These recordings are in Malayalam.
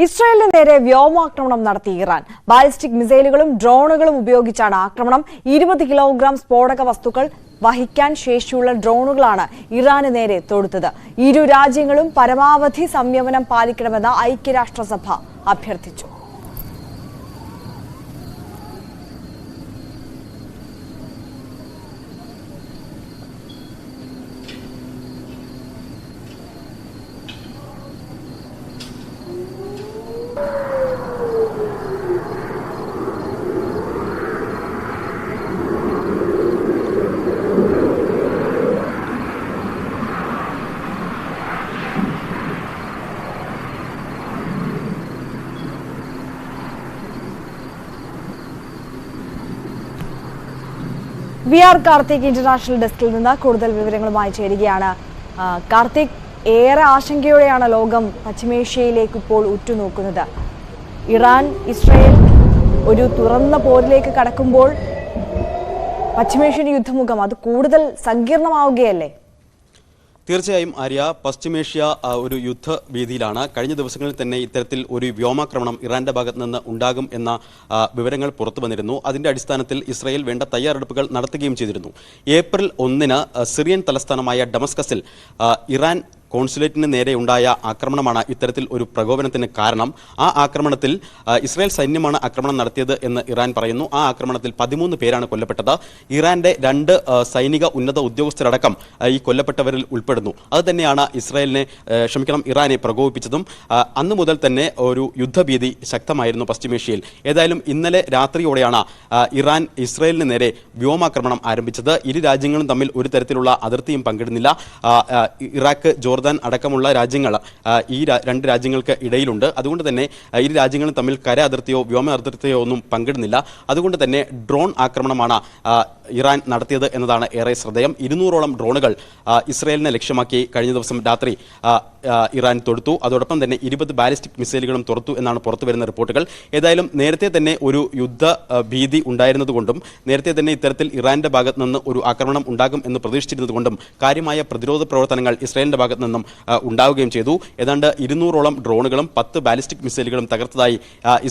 ഇസ്രായേലിന് നേരെ വ്യോമാക്രമണം നടത്തി ഇറാൻ. ബാലിസ്റ്റിക് മിസൈലുകളും ഡ്രോണുകളും ഉപയോഗിച്ചാണ് ആക്രമണം. 20 കിലോഗ്രാം സ്ഫോടക വസ്തുക്കൾ വഹിക്കാൻ ശേഷിയുള്ള ഡ്രോണുകളാണ് ഇറാന് നേരെ തൊടുത്തത്. ഇരു രാജ്യങ്ങളും പരമാവധി സംയമനം പാലിക്കണമെന്ന് ഐക്യരാഷ്ട്രസഭ അഭ്യർത്ഥിച്ചു. VR കാർത്തിക് ഇന്റർനാഷണൽ ഡെസ്കിൽ നിന്ന് കൂടുതൽ വിവരങ്ങളുമായി ചേരുകയാണ്. കാർത്തിക്, ഏറെ ആശങ്കയോടെയാണ് ലോകം പശ്ചിമേഷ്യയിലേക്ക് ഇപ്പോൾ ഉറ്റുനോക്കുന്നത്. ഇറാൻ ഇസ്രായേൽ ഒരു തുറന്ന പോരിലേക്ക് കടക്കുമ്പോൾ പശ്ചിമേഷ്യൻ യുദ്ധമുഖം അത് കൂടുതൽ സങ്കീർണമാവുകയല്ലേ? തീർച്ചയായും ആര്യ, പശ്ചിമേഷ്യ ഒരു യുദ്ധഭീതിയിലാണ്. കഴിഞ്ഞ ദിവസങ്ങളിൽ തന്നെ ഇത്തരത്തിൽ ഒരു വ്യോമാക്രമണം ഇറാന്റെ ഭാഗത്ത് നിന്ന് ഉണ്ടാകും എന്ന വിവരങ്ങൾ പുറത്തു വന്നിരുന്നു. അതിന്റെ അടിസ്ഥാനത്തിൽ ഇസ്രായേൽ വേണ്ട തയ്യാറെടുപ്പുകൾ നടത്തുകയും ചെയ്തിരുന്നു. ഏപ്രിൽ 1-ന് സിറിയൻ തലസ്ഥാനമായ ഡമസ്കസിൽ ഇറാൻ കോൺസുലേറ്റിന് നേരെ ഉണ്ടായ ആക്രമണമാണ് ഇത്തരത്തിൽ ഒരു പ്രകോപനത്തിന് കാരണം. ആ ആക്രമണത്തിൽ ഇസ്രായേൽ സൈന്യമാണ് ആക്രമണം നടത്തിയത് എന്ന് ഇറാൻ പറയുന്നു. ആ ആക്രമണത്തിൽ 13 പേരാണ് കൊല്ലപ്പെട്ടത്. ഇറാന്റെ 2 സൈനിക ഉന്നത ഉദ്യോഗസ്ഥരടക്കം ഈ കൊല്ലപ്പെട്ടവരിൽ ഉൾപ്പെടുന്നു. അത് തന്നെയാണ് ഇറാനെ പ്രകോപിപ്പിച്ചതും. അന്നു മുതൽ തന്നെ ഒരു യുദ്ധഭീതി ശക്തമായിരുന്നു പശ്ചിമേഷ്യയിൽ. ഏതായാലും ഇന്നലെ രാത്രിയോടെയാണ് ഇറാൻ ഇസ്രായേലിന് നേരെ വ്യോമാക്രമണം ആരംഭിച്ചത്. ഇരു രാജ്യങ്ങളും തമ്മിൽ ഒരു തരത്തിലുള്ള അതിർത്തിയും പങ്കിടുന്നില്ല. ഇറാഖ്, ജോർദാൻ അടക്കമുള്ള രാജ്യങ്ങൾ ഈ 2 രാജ്യങ്ങൾക്ക് ഇടയിലുണ്ട്. അതുകൊണ്ട് തന്നെ ഇരു രാജ്യങ്ങളും തമ്മിൽ കര അതിർത്തിയോ വ്യോമ അതിർത്തിയോ ഒന്നും പങ്കിടുന്നില്ല. അതുകൊണ്ട് തന്നെ ഡ്രോൺ ആക്രമണമാണ് ഇറാൻ നടത്തിയത് എന്നതാണ് ഏറെ ശ്രദ്ധേയം. 200ഓളം ഡ്രോണുകൾ ഇസ്രായേലിനെ ലക്ഷ്യമാക്കി കഴിഞ്ഞ ദിവസം രാത്രി ഇറാൻ തൊടുത്തു. അതോടൊപ്പം തന്നെ 20 ബാലിസ്റ്റിക് മിസൈലുകളും തൊടുത്തു എന്നാണ് പുറത്തുവരുന്ന റിപ്പോർട്ടുകൾ. ഏതായാലും നേരത്തെ തന്നെ ഒരു യുദ്ധ ഭീതി ഉണ്ടായിരുന്നതുകൊണ്ടും നേരത്തെ തന്നെ ഇത്തരത്തിൽ ഇറാന്റെ ഭാഗത്ത് നിന്ന് ഒരു ആക്രമണം ഉണ്ടാകും എന്ന് പ്രതീക്ഷിച്ചിരുന്നതുകൊണ്ടും കാര്യമായ പ്രതിരോധ പ്രവർത്തനങ്ങൾ ഇസ്രായേലിന്റെ ഭാഗത്ത് നിന്നും ഉണ്ടാവുകയും ചെയ്തു. ഏതാണ്ട് 200ഓളം ഡ്രോണുകളും 10 ബാലിസ്റ്റിക് മിസൈലുകളും തകർത്തതായി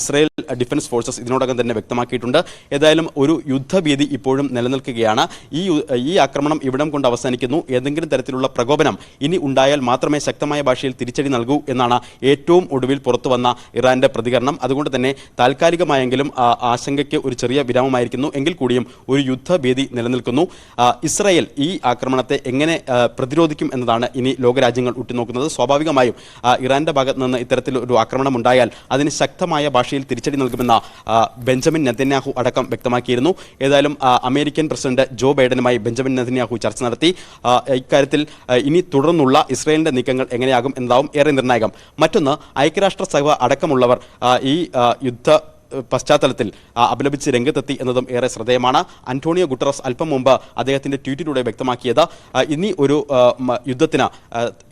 ഇസ്രായേൽ ഡിഫൻസ് ഫോഴ്സസ് ഇതിനോടകം തന്നെ വ്യക്തമാക്കിയിട്ടുണ്ട്. ഏതായാലും ഒരു യുദ്ധഭീതി ഇപ്പോഴും നിലനിൽക്കുകയാണ്. ഈ ആക്രമണം ഇവിടം കൊണ്ട് അവസാനിക്കുന്നു. ഏതെങ്കിലും തരത്തിലുള്ള പ്രകോപനം ഇനി ഉണ്ടായാൽ മാത്രമേ ശക്തമായ ഭാഷയിൽ തിരിച്ചടി നൽകൂ എന്നാണ് ഏറ്റവും ഒടുവിൽ പുറത്തു വന്ന ഇറാന്റെ പ്രതികരണം. അതുകൊണ്ട് തന്നെ താൽക്കാലികമായെങ്കിലും ആശങ്കയ്ക്ക് ഒരു ചെറിയ വിരാമമായിരിക്കുന്നു. എങ്കിൽ കൂടിയും ഒരു യുദ്ധഭീതി നിലനിൽക്കുന്നു. ഇസ്രായേൽ ഈ ആക്രമണത്തെ എങ്ങനെ പ്രതിരോധിക്കും എന്നതാണ് ഇനി ലോകരാജ്യങ്ങൾ ഉറ്റുനോക്കുന്നത്. സ്വാഭാവികമായും ഇറാന്റെ ഭാഗത്ത് നിന്ന് ഇത്തരത്തിൽ ഒരു ആക്രമണം ഉണ്ടായാൽ അതിന് ശക്തമായ ഭാഷയിൽ തിരിച്ചടി നൽകുമെന്ന ബെഞ്ചമിൻ നെതന്യാഹു അടക്കം വ്യക്തമാക്കിയിരുന്നു. ഏതായാലും അമേരിക്കൻ പ്രസിഡന്റ് ജോ ബൈഡനുമായി ബെഞ്ചമിൻ നെതന്യാഹു ചർച്ച നടത്തി. ഇക്കാര്യത്തിൽ ഇനി തുടർന്നുള്ള ഇസ്രായേലിന്റെ നീക്കങ്ങൾ എങ്ങനെയാകും എന്നതാവും ഏറെ നിർണായകം. മറ്റൊന്ന്, ഐക്യരാഷ്ട്രസഭ അടക്കമുള്ളവർ ഈ യുദ്ധ പശ്ചാത്തലത്തിൽ അപലപിച്ച് രംഗത്തെത്തി എന്നതും ഏറെ ശ്രദ്ധേയമാണ്. അന്റോണിയോ ഗുട്ടറസ് അല്പം മുമ്പ് അദ്ദേഹത്തിന്റെ ട്വീറ്റിലൂടെ വ്യക്തമാക്കിയത് ഇനി ഒരു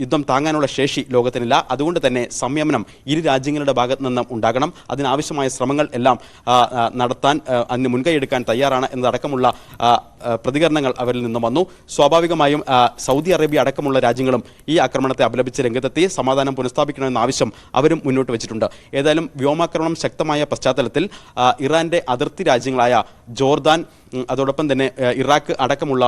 യുദ്ധം താങ്ങാനുള്ള ശേഷി ലോകത്തിനില്ല. അതുകൊണ്ട് തന്നെ സംയമനം ഇരു രാജ്യങ്ങളുടെ ഭാഗത്ത് നിന്നും ഉണ്ടാകണം. അതിനാവശ്യമായ ശ്രമങ്ങൾ എല്ലാം നടത്താൻ അതിന് മുൻകൈയെടുക്കാൻ തയ്യാറാണ് എന്നതടക്കമുള്ള പ്രതികരണങ്ങൾ അവരിൽ നിന്നും വന്നു. സ്വാഭാവികമായും സൗദി അറേബ്യ അടക്കമുള്ള രാജ്യങ്ങളും ഈ ആക്രമണത്തെ അപലപിച്ച് രംഗത്തെത്തി സമാധാനം പുനഃസ്ഥാപിക്കണമെന്ന ആവശ്യം അവരും മുന്നോട്ട് വെച്ചിട്ടുണ്ട്. ഏതായാലും വ്യോമാക്രമണം ശക്തമായ പശ്ചാത്തലത്തിൽ ഇറാന്റെ അതിർത്തി രാജ്യങ്ങളായ ജോർദാൻ, അതോടൊപ്പം തന്നെ ഇറാഖ് അടക്കമുള്ള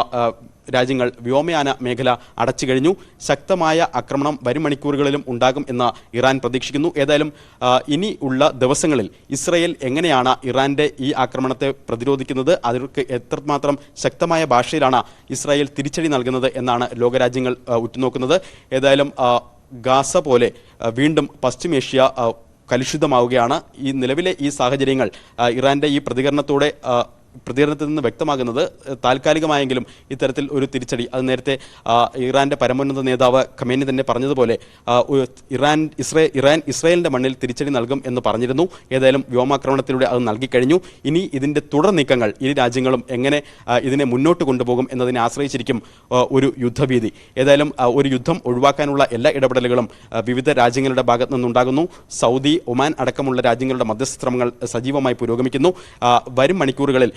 രാജ്യങ്ങൾ വ്യോമയാന മേഖല അടച്ചു കഴിഞ്ഞു. ശക്തമായ ആക്രമണം വരും മണിക്കൂറുകളിലും ഉണ്ടാകും എന്ന് ഇറാൻ പ്രതീക്ഷിക്കുന്നു. ഏതായാലും ഇനി ഉള്ള ദിവസങ്ങളിൽ ഇസ്രായേൽ എങ്ങനെയാണ് ഇറാന്റെ ഈ ആക്രമണത്തെ പ്രതിരോധിക്കുന്നത്, അവർക്ക് എത്രമാത്രം ശക്തമായ ഭാഷയിലാണ് ഇസ്രായേൽ തിരിച്ചടി നൽകുന്നത് എന്നാണ് ലോകരാജ്യങ്ങൾ ഉറ്റുനോക്കുന്നത്. ഏതായാലും ഗാസ പോലെ വീണ്ടും പശ്ചിമേഷ്യ കലുഷിതമാവുകയാണ്. ഈ നിലവിലെ ഈ സാഹചര്യങ്ങൾ ഇറാന്റെ ഈ പ്രതികരണത്തിൽ നിന്ന് വ്യക്തമാകുന്നത് താൽക്കാലികമായെങ്കിലും ഇത്തരത്തിൽ ഒരു തിരിച്ചടി, അത് നേരത്തെ ഇറാന്റെ പരമോന്നത നേതാവ് ഖമേനി തന്നെ പറഞ്ഞതുപോലെ ഇറാൻ ഇസ്രായേലിന്റെ മണ്ണിൽ തിരിച്ചടി നൽകും എന്ന് പറഞ്ഞിരുന്നു. ഏതായാലും വ്യോമാക്രമണത്തിലൂടെ അത് നൽകിക്കഴിഞ്ഞു. ഇനി ഇതിന്റെ തുടർ നീക്കങ്ങൾ ഇരു രാജ്യങ്ങളും എങ്ങനെ ഇതിനെ മുന്നോട്ട് കൊണ്ടുപോകും എന്നതിനെ ആശ്രയിച്ചിരിക്കും ഒരു യുദ്ധഭീതി. ഏതായാലും ഒരു യുദ്ധം ഒഴിവാക്കാനുള്ള എല്ലാ ഇടപെടലുകളും വിവിധ രാജ്യങ്ങളുടെ ഭാഗത്തു നിന്നുണ്ടാകുന്നു. സൗദി, ഒമാൻ അടക്കമുള്ള രാജ്യങ്ങളുടെ മധ്യസ്ഥ ശ്രമങ്ങൾ സജീവമായി പുരോഗമിക്കുന്നു. വരും മണിക്കൂറുകളിൽ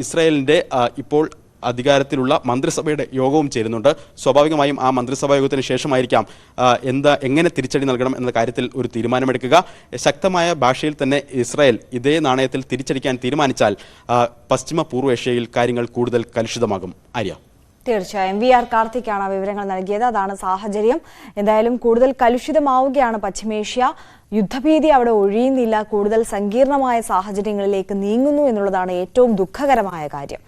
ഇസ്രായേലിന്റെ ഇപ്പോൾ അധികാരത്തിലുള്ള മന്ത്രിസഭയുടെ യോഗവും ചേരുന്നുണ്ട്. സ്വാഭാവികമായും ആ മന്ത്രിസഭാ യോഗത്തിന് ശേഷമായിരിക്കാം എങ്ങനെ തിരിച്ചടി നൽകണം എന്ന കാര്യത്തിൽ ഒരു തീരുമാനമെടുക്കുക. ശക്തമായ ഭാഷയിൽ തന്നെ ഇസ്രായേൽ ഇതേ നാണയത്തിൽ തിരിച്ചടിക്കാൻ തീരുമാനിച്ചാൽ പശ്ചിമ പൂർവ്വ ഏഷ്യയിൽ കാര്യങ്ങൾ കൂടുതൽ കലുഷിതമാകും. ആര്യ, തീർച്ചയായും VR കാർത്തിക്കാണ് വിവരങ്ങൾ നൽകിയത്. അതാണ് സാഹചര്യം. എന്തായാലും കൂടുതൽ കലുഷിതമാവുകയാണ് പശ്ചിമേഷ്യ. യുദ്ധഭീതി അവിടെ ഒഴിയുന്നില്ല, കൂടുതൽ സങ്കീർണമായ സാഹചര്യങ്ങളിലേക്ക് നീങ്ങുന്നു എന്നുള്ളതാണ് ഏറ്റവും ദുഃഖകരമായ കാര്യം.